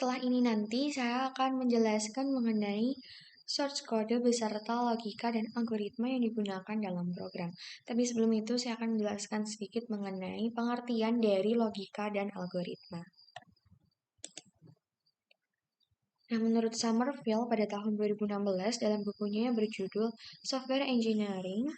Setelah ini nanti saya akan menjelaskan mengenai source code beserta logika dan algoritma yang digunakan dalam program. Tapi sebelum itu saya akan menjelaskan sedikit mengenai pengertian dari logika dan algoritma. Nah, menurut Somerville pada tahun 2016 dalam bukunya yang berjudul Software Engineering,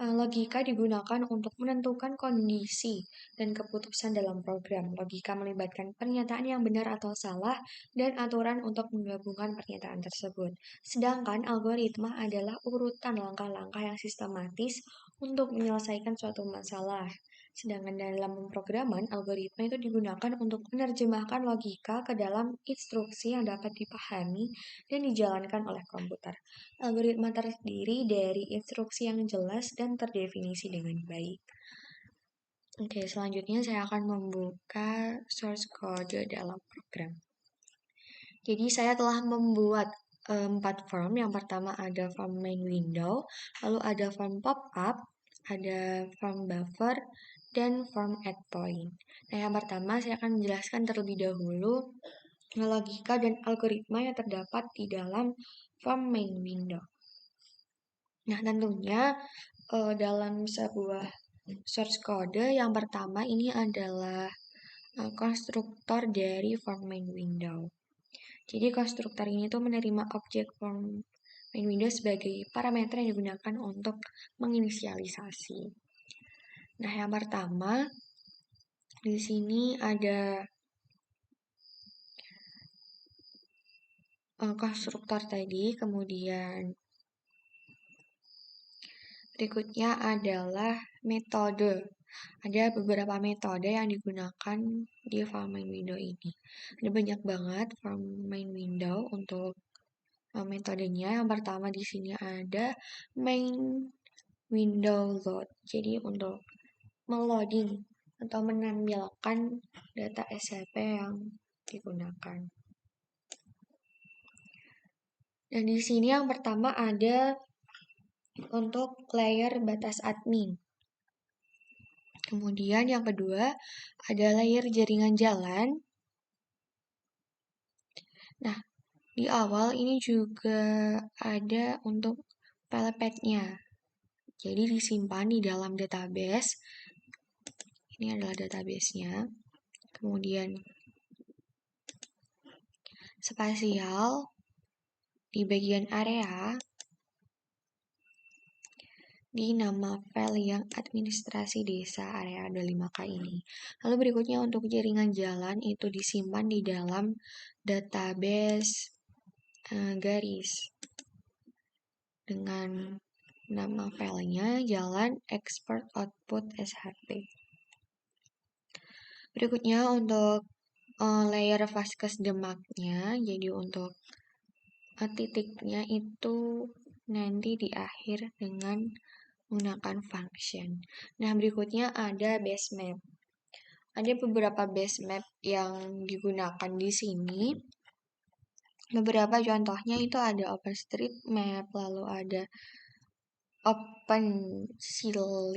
logika digunakan untuk menentukan kondisi dan keputusan dalam program. Logika melibatkan pernyataan yang benar atau salah dan aturan untuk menggabungkan pernyataan tersebut. Sedangkan algoritma adalah urutan langkah-langkah yang sistematis untuk menyelesaikan suatu masalah. Sedangkan dalam pemrograman, algoritma itu digunakan untuk menerjemahkan logika ke dalam instruksi yang dapat dipahami dan dijalankan oleh komputer. Algoritma terdiri dari instruksi yang jelas dan terdefinisi dengan baik. Oke, selanjutnya saya akan membuka source code dalam program. Jadi saya telah membuat 4 form. Yang pertama ada form main window, lalu ada form pop-up, ada form buffer, dan form add point. Nah, yang pertama saya akan menjelaskan terlebih dahulu logika dan algoritma yang terdapat di dalam form main window. Nah, tentunya dalam sebuah source code yang pertama ini adalah konstruktor dari form main window. Jadi konstruktor ini tuh menerima objek form main window sebagai parameter yang digunakan untuk menginisialisasi. Nah, yang pertama di sini ada konstruktor tadi, kemudian berikutnya adalah metode. Ada beberapa metode yang digunakan di form main window ini. Ada banyak banget form main window untuk metodenya. Yang pertama di sini ada main window load. Jadi untuk meloading atau menampilkan data SCP yang digunakan. Dan di sini yang pertama ada untuk layer batas admin. Kemudian yang kedua ada layer jaringan jalan. Nah, di awal ini juga ada untuk file path-nya. Jadi disimpan di dalam database. Ini adalah database-nya. Kemudian spasial di bagian area di nama file yang administrasi desa area 25K ini. Lalu berikutnya untuk jaringan jalan itu disimpan di dalam database garis dengan nama filenya jalan export output SHP. Berikutnya untuk layer Vasquez demaknya, jadi untuk titiknya itu nanti di akhir dengan menggunakan function. Nah, berikutnya ada base map. Ada beberapa base map yang digunakan di sini. Beberapa contohnya itu ada OpenStreetMap, lalu ada OpenCycle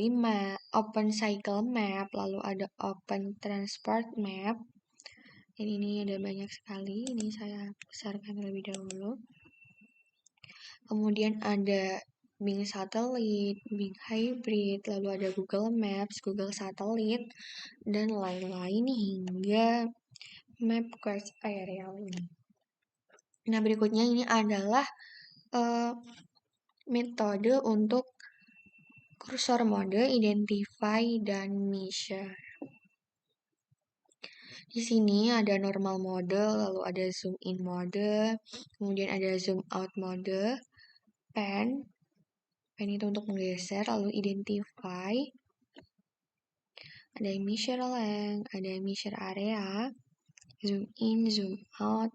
Map, lalu ada OpenTransport Map. Dan ini ada banyak sekali. Ini saya besarkan terlebih dahulu. Kemudian ada Bing Satellite, Bing Hybrid, lalu ada Google Maps, Google Satellite, dan lain-lain hingga MapQuest Aerial ini. Nah, berikutnya ini adalah metode untuk cursor mode, identify, dan measure. Di sini ada normal mode, lalu ada zoom in mode, kemudian ada zoom out mode, pen itu untuk menggeser, lalu identify, ada measure length, ada measure area, zoom in, zoom out,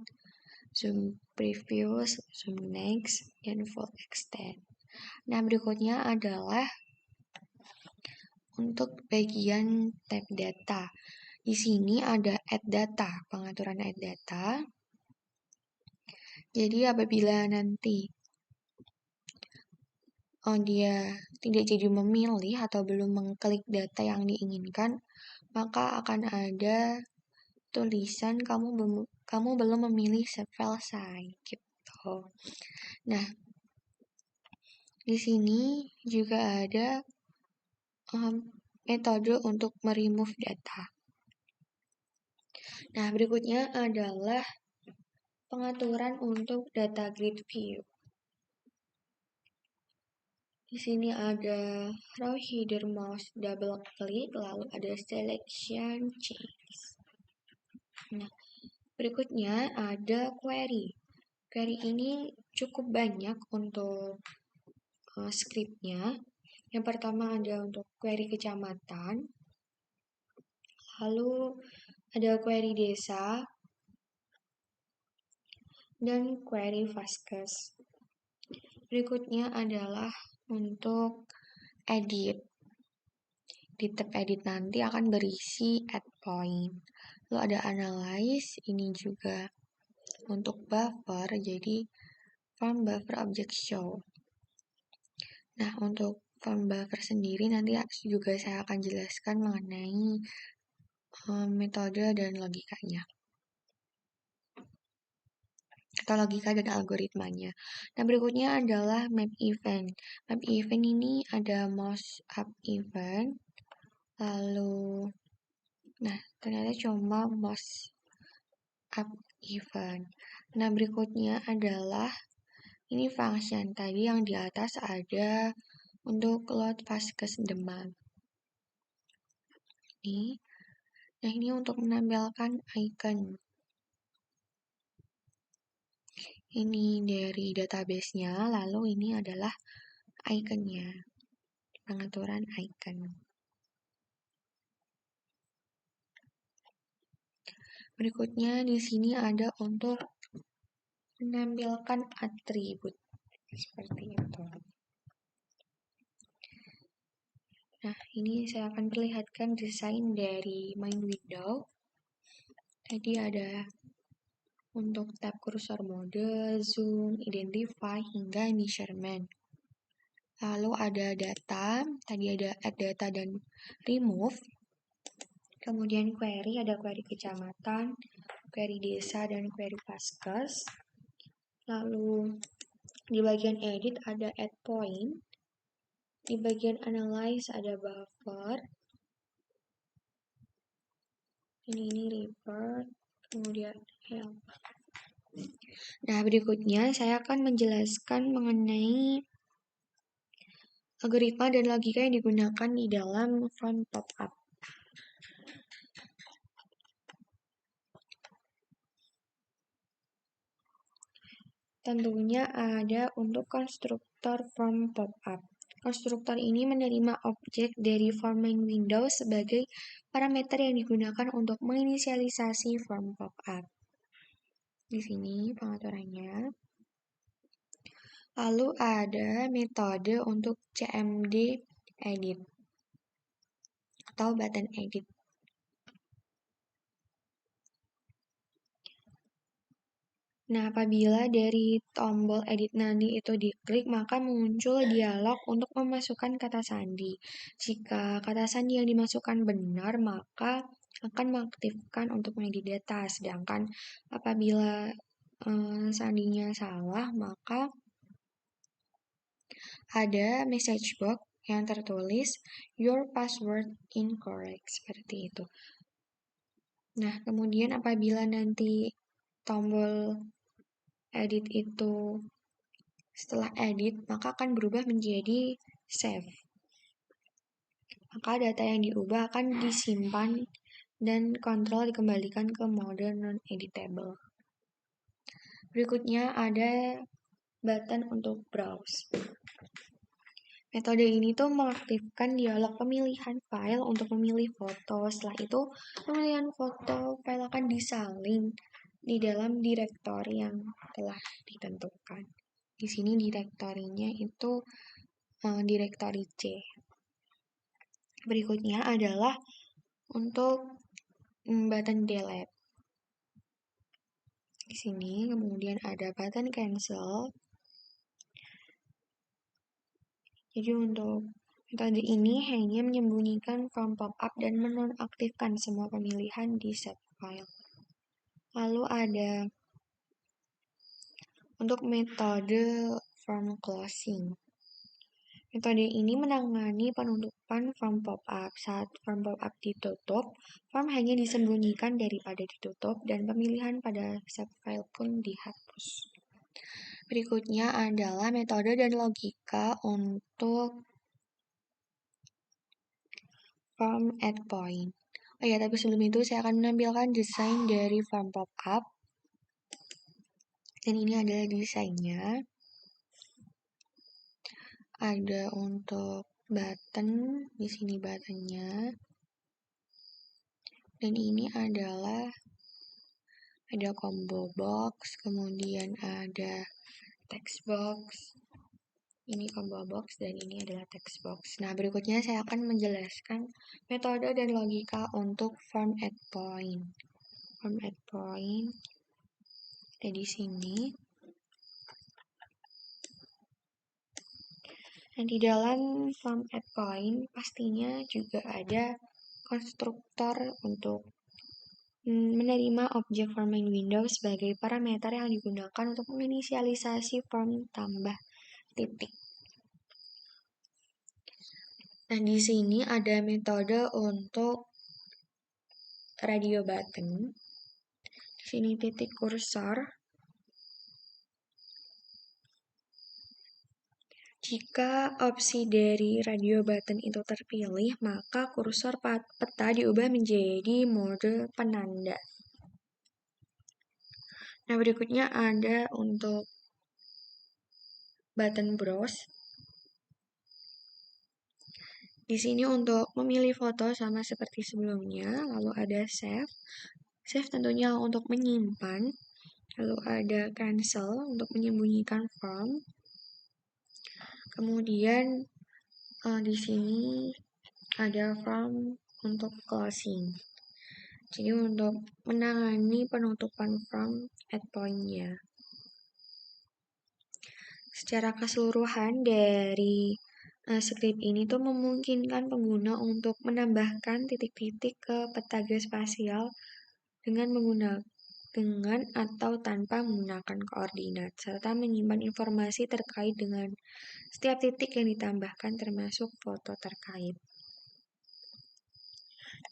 zoom previous, zoom next, dan full extend. Nah, berikutnya adalah untuk bagian tab data. Di sini ada add data, pengaturan add data. Jadi apabila nanti dia tidak jadi memilih atau belum mengklik data yang diinginkan, maka akan ada tulisan kamu belum memilih save file size gitu. Nah, di sini juga ada metode untuk meremove data. Nah, berikutnya adalah pengaturan untuk data grid view. Di sini ada row header mouse double click, lalu ada selection change. Nah, berikutnya ada query. Query ini cukup banyak untuk scriptnya. Yang pertama ada untuk query kecamatan, lalu ada query desa, dan query Vaskes. Berikutnya adalah untuk edit. Di tab edit nanti akan berisi add point. Lalu ada analyze, ini juga untuk buffer, jadi form buffer object show. Nah, untuk form buffer sendiri nanti juga saya akan jelaskan mengenai metode dan logikanya. Atau logika dan algoritmanya. Nah, berikutnya adalah map event. Map event ini ada mouse up event, lalu nah, ternyata cuma mouse up event. Nah, berikutnya adalah ini function. Tadi yang di atas ada untuk load Vaskes demand. Nah, ini untuk menampilkan icon. Ini dari database-nya, lalu ini adalah iconnya, pengaturan icon. Berikutnya di sini ada untuk menampilkan atribut seperti itu. Nah, ini saya akan perlihatkan desain dari main window. Tadi ada untuk tab cursor mode, zoom, identify, hingga measurement. Lalu ada data, tadi ada add data dan remove. Kemudian query, ada query kecamatan, query desa, dan query Vaskes. Lalu di bagian edit ada add point. Di bagian analyze ada buffer. Ini revert, kemudian help. Nah, berikutnya saya akan menjelaskan mengenai algoritma dan logika yang digunakan di dalam form pop-up. Tentunya ada untuk konstruktor form pop-up. Konstruktor ini menerima objek dari form main window sebagai parameter yang digunakan untuk menginisialisasi form pop-up. Di sini pengaturannya. Lalu ada metode untuk CMD edit atau button edit. Nah, apabila dari tombol edit nanti itu diklik, maka muncul dialog untuk memasukkan kata sandi. Jika kata sandi yang dimasukkan benar, maka akan mengaktifkan untuk mengedit data. Sedangkan apabila sandinya salah, maka ada message box yang tertulis your password incorrect, seperti itu. Nah, kemudian apabila nanti tombol edit itu setelah edit, maka akan berubah menjadi save. Maka data yang diubah akan disimpan dan kontrol dikembalikan ke mode non-editable. Berikutnya ada button untuk browse. Metode ini tuh mengaktifkan dialog pemilihan file untuk memilih foto. Setelah itu, pemilihan foto file akan disalin di dalam direktori yang telah ditentukan. Di sini direktorinya itu direktori C. Berikutnya adalah untuk button delete. Di sini kemudian ada button cancel. Jadi untuk Metode ini hanya menyembunyikan from pop-up dan menonaktifkan semua pemilihan di set file. Lalu ada untuk metode from closing. Metode ini menangani penutupan from pop-up. Saat from pop-up ditutup, form hanya disembunyikan daripada ditutup dan pemilihan pada subfile pun dihapus. Berikutnya adalah metode dan logika untuk form add point. Oh ya, tapi sebelum itu saya akan menampilkan desain dari form pop-up. Dan ini adalah desainnya. Ada untuk button, di sini buttonnya. Dan ini adalah ada combo box, kemudian ada text box. Ini combo box dan ini adalah text box. Nah, berikutnya saya akan menjelaskan metode dan logika untuk form add point. Form add point ada di sini. Dan di dalam form add point pastinya juga ada konstruktor untuk menerima objek form main window sebagai parameter yang digunakan untuk menginisialisasi form tambah titik. Nah, di sini ada metode untuk radio button. Di sini titik kursor. Jika opsi dari radio button itu terpilih, maka kursor peta diubah menjadi mode penanda. Nah, berikutnya ada untuk button browse. Di sini untuk memilih foto sama seperti sebelumnya, lalu ada save. Save tentunya untuk menyimpan. Lalu ada cancel untuk menyembunyikan form. Kemudian di sini ada form untuk closing. Jadi untuk menangani penutupan form add point-nya. Secara keseluruhan dari script ini tuh memungkinkan pengguna untuk menambahkan titik-titik ke peta geospasial dengan atau tanpa menggunakan koordinat, serta menyimpan informasi terkait dengan setiap titik yang ditambahkan termasuk foto terkait.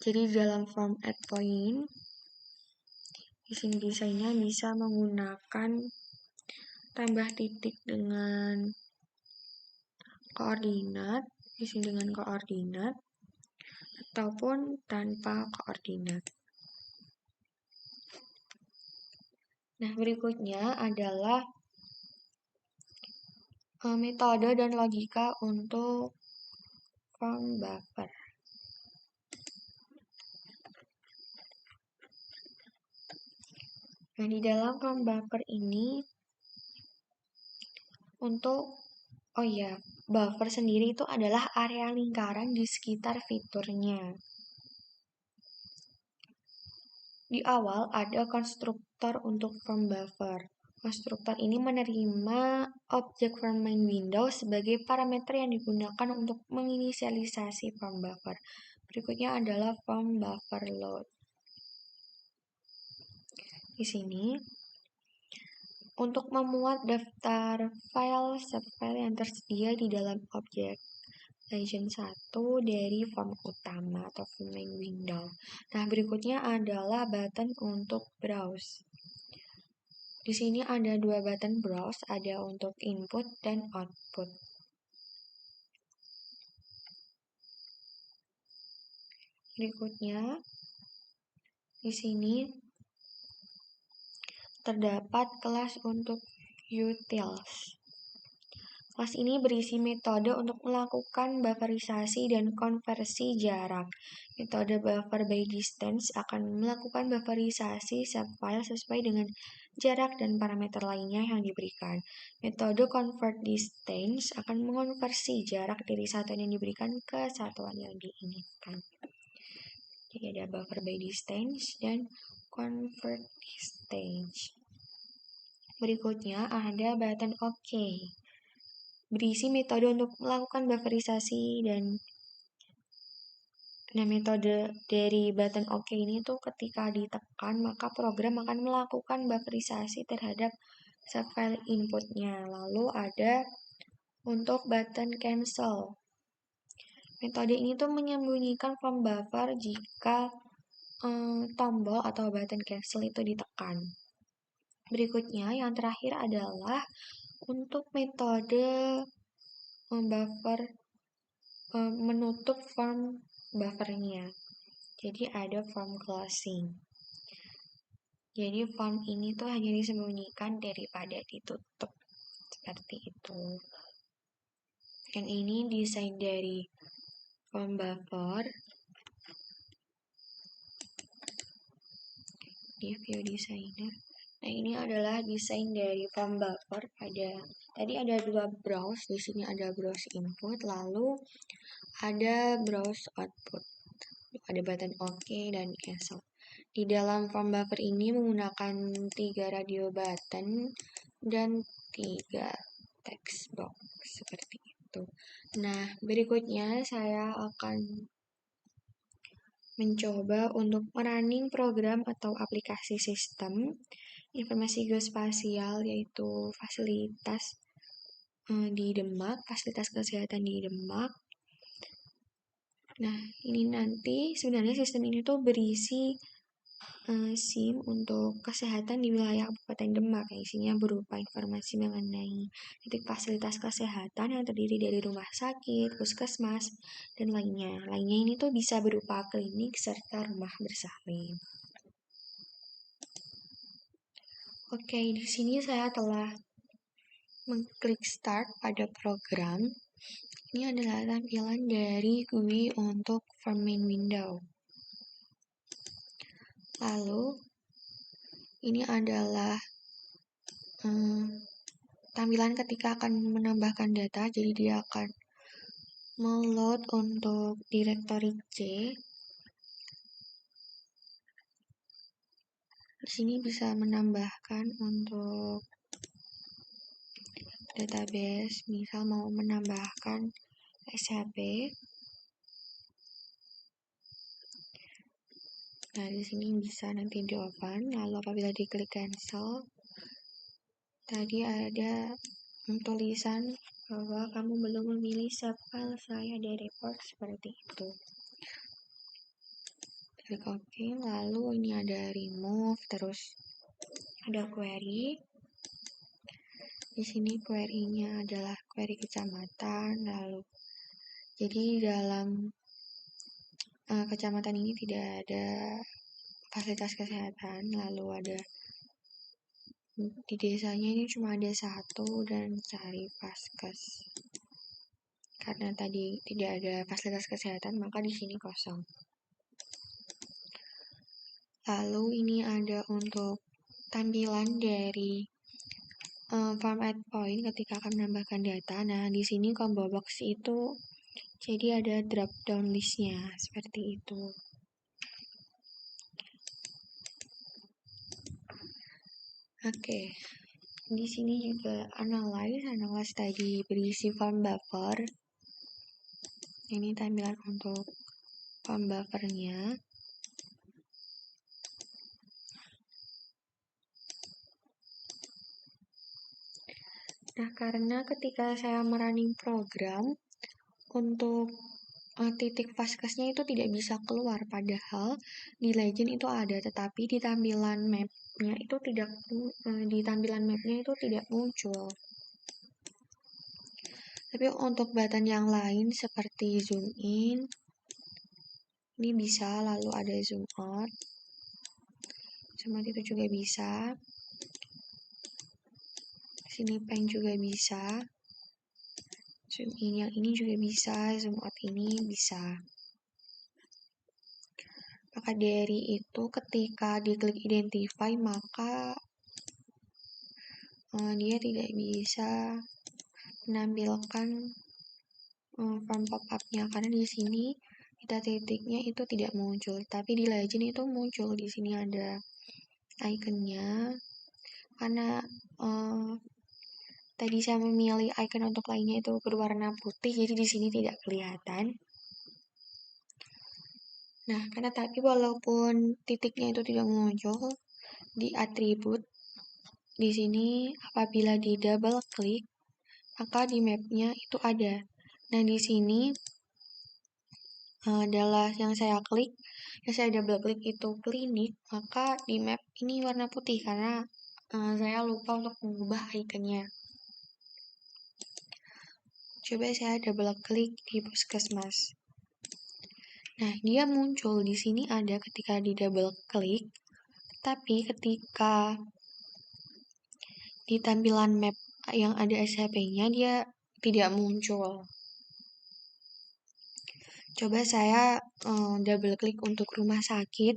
Jadi dalam form add point, di sini desainnya bisa menggunakan tambah titik dengan koordinat, di sini dengan koordinat, ataupun tanpa koordinat. Nah, berikutnya adalah metode dan logika untuk form buffer. Nah, di dalam form buffer ini untuk buffer sendiri itu adalah area lingkaran di sekitar fiturnya. Di awal ada konstruktor untuk form buffer. Konstruktor ini menerima objek form main window sebagai parameter yang digunakan untuk menginisialisasi form buffer. Berikutnya adalah form buffer load. Di sini untuk memuat daftar file subfile yang tersedia di dalam objek Legend 1 dari form utama atau form main window. Nah, berikutnya adalah button untuk browse. Di sini ada dua button browse, ada untuk input dan output. Berikutnya, di sini terdapat kelas untuk utils. Kelas ini berisi metode untuk melakukan bufferisasi dan konversi jarak. Metode buffer by distance akan melakukan bufferisasi subfile sesuai dengan jarak dan parameter lainnya yang diberikan. Metode convert distance akan mengonversi jarak dari satuan yang diberikan ke satuan yang diinginkan. Jadi ada buffer by distance dan convert distance. Berikutnya ada button OK. berisi metode untuk melakukan bufferisasi dan metode dari button OK ini tuh ketika ditekan maka program akan melakukan bufferisasi terhadap subfile inputnya. Lalu ada untuk button cancel. Metode ini tuh menyembunyikan form buffer jika tombol atau button cancel itu ditekan. Berikutnya yang terakhir adalah untuk metode buffer menutup form buffernya. Jadi ada form closing. Jadi form ini tuh hanya disembunyikan daripada ditutup. Seperti itu. Dan ini desain dari form buffer. Di view designer. Nah, ini adalah desain dari form buffer. Tadi ada dua browse, di sini ada browse input, lalu ada browse output. Ada button OK dan cancel. Di dalam form buffer ini menggunakan 3 radio button dan 3 text box seperti itu. Nah, berikutnya saya akan mencoba untuk running program atau aplikasi sistem informasi geospasial, yaitu fasilitas di Demak, fasilitas kesehatan di Demak. Nah, ini nanti sebenarnya sistem ini tuh berisi SIM untuk kesehatan di wilayah Kabupaten Demak, yang isinya berupa informasi mengenai titik fasilitas kesehatan yang terdiri dari rumah sakit, puskesmas, dan lainnya. Lainnya ini tuh bisa berupa klinik serta rumah bersalin. Oke, di sini saya telah mengklik start pada program. Ini adalah tampilan dari GUI untuk form main window. Lalu, ini adalah tampilan ketika akan menambahkan data, jadi dia akan meload untuk directory C. Di sini bisa menambahkan untuk database, misal mau menambahkan SHP. Nah, di sini bisa nanti di open, lalu apabila diklik cancel, tadi ada tulisan bahwa kamu belum memilih subfile saya di report seperti itu. Klik OK, lalu ini ada remove, terus ada query. Di sini query-nya adalah query kecamatan, lalu jadi dalam kecamatan ini tidak ada fasilitas kesehatan, lalu ada di desanya ini cuma ada 1 dan cari Vaskes. Karena tadi tidak ada fasilitas kesehatan, maka di sini kosong. Lalu ini ada untuk tampilan dari format point ketika akan menambahkan data. Nah, di sini combo box itu jadi ada drop down listnya seperti itu. Oke. Di sini juga analyze tadi berisi form buffer. Ini tampilan untuk form buffernya. Nah, karena ketika saya merunning program untuk titik Vaskesnya itu tidak bisa keluar, padahal di legend itu ada, tetapi di tampilan mapnya itu tidak muncul. Tapi untuk button yang lain seperti zoom in, ini bisa, lalu ada zoom out itu juga bisa. Sini pen juga bisa. Zoom in yang ini juga bisa, zoom out ini bisa. Maka dari itu ketika diklik identify maka dia tidak bisa menampilkan form pop-up-nya karena di sini kita titiknya itu tidak muncul, tapi di legend itu muncul. Di sini ada ikonnya karena tadi saya memilih icon untuk lainnya itu berwarna putih, jadi di sini tidak kelihatan. Nah, karena tadi walaupun titiknya itu tidak muncul di atribut, di sini apabila di double klik, maka di mapnya itu ada. Nah, di sini adalah yang saya klik, yang saya double klik itu klinik, maka di map ini warna putih karena saya lupa untuk mengubah ikonnya. Coba saya double klik di puskesmas. Nah, dia muncul di sini ada ketika di double klik, tapi ketika di tampilan map yang ada SHP-nya dia tidak muncul. Coba saya double klik untuk rumah sakit.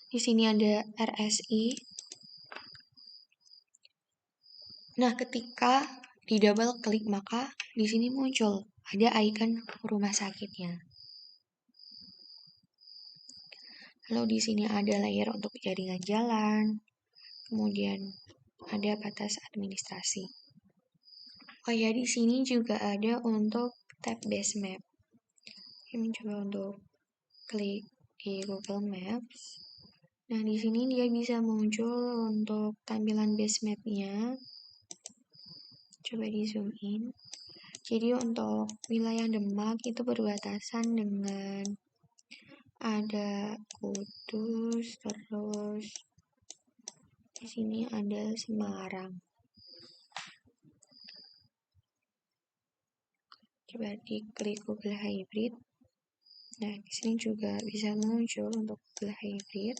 Di sini ada RSI. Nah, ketika di double klik maka di sini muncul ada icon rumah sakitnya. Lalu di sini ada layer untuk jaringan jalan. Kemudian ada batas administrasi. Oh ya, di sini juga ada untuk tab base map. Kami coba untuk klik di Google Maps. Nah, di sini dia bisa muncul untuk tampilan base map-nya. Coba di zoom in. Jadi untuk wilayah Demak itu berbatasan dengan ada Kudus, terus di sini ada Semarang. Coba diklik Google Hybrid. Nah, di sini juga bisa muncul untuk Google Hybrid.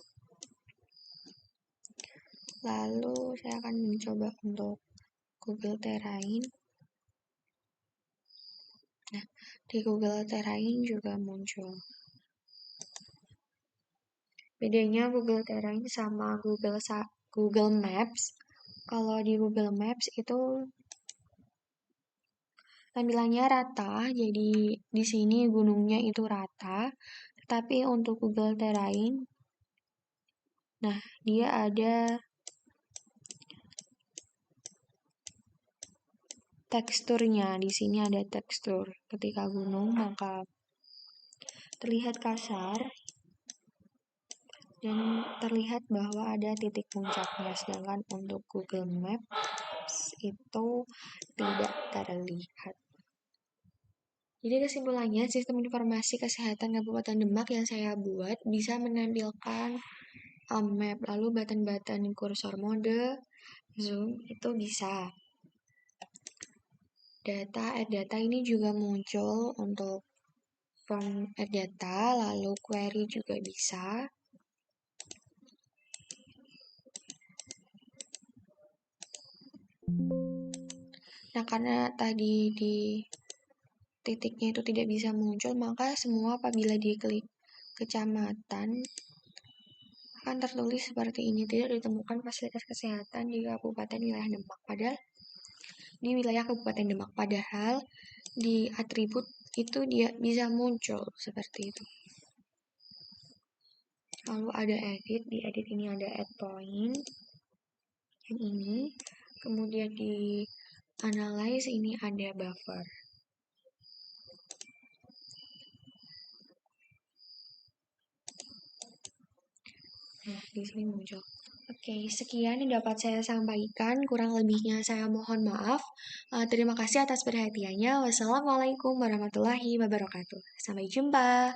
Lalu saya akan mencoba untuk Google Terrain. Nah, di Google Terrain juga muncul. Bedanya Google Terrain sama Google Maps. Kalau di Google Maps itu tampilannya rata, jadi di sini gunungnya itu rata. Tapi untuk Google Terrain, nah dia ada teksturnya. Di sini ada tekstur. Ketika gunung maka terlihat kasar dan terlihat bahwa ada titik puncaknya. Sedangkan untuk Google Maps itu tidak terlihat. Jadi kesimpulannya, sistem informasi kesehatan Kabupaten Demak yang saya buat bisa menampilkan map, lalu button-button kursor mode, zoom, itu bisa. Add data ini juga muncul untuk form add data, lalu query juga bisa. Nah, karena tadi di titiknya itu tidak bisa muncul, maka semua apabila diklik kecamatan akan tertulis seperti ini, tidak ditemukan fasilitas kesehatan di Kabupaten wilayah Demak. Padahal di wilayah Kabupaten Demak, padahal di atribut itu dia bisa muncul seperti itu. Lalu ada edit, di edit ini ada add point yang ini, kemudian di analyze ini ada buffer. Nah, di sini muncul. Oke, sekian yang dapat saya sampaikan. Kurang lebihnya saya mohon maaf. Terima kasih atas perhatiannya. Wassalamualaikum warahmatullahi wabarakatuh. Sampai jumpa.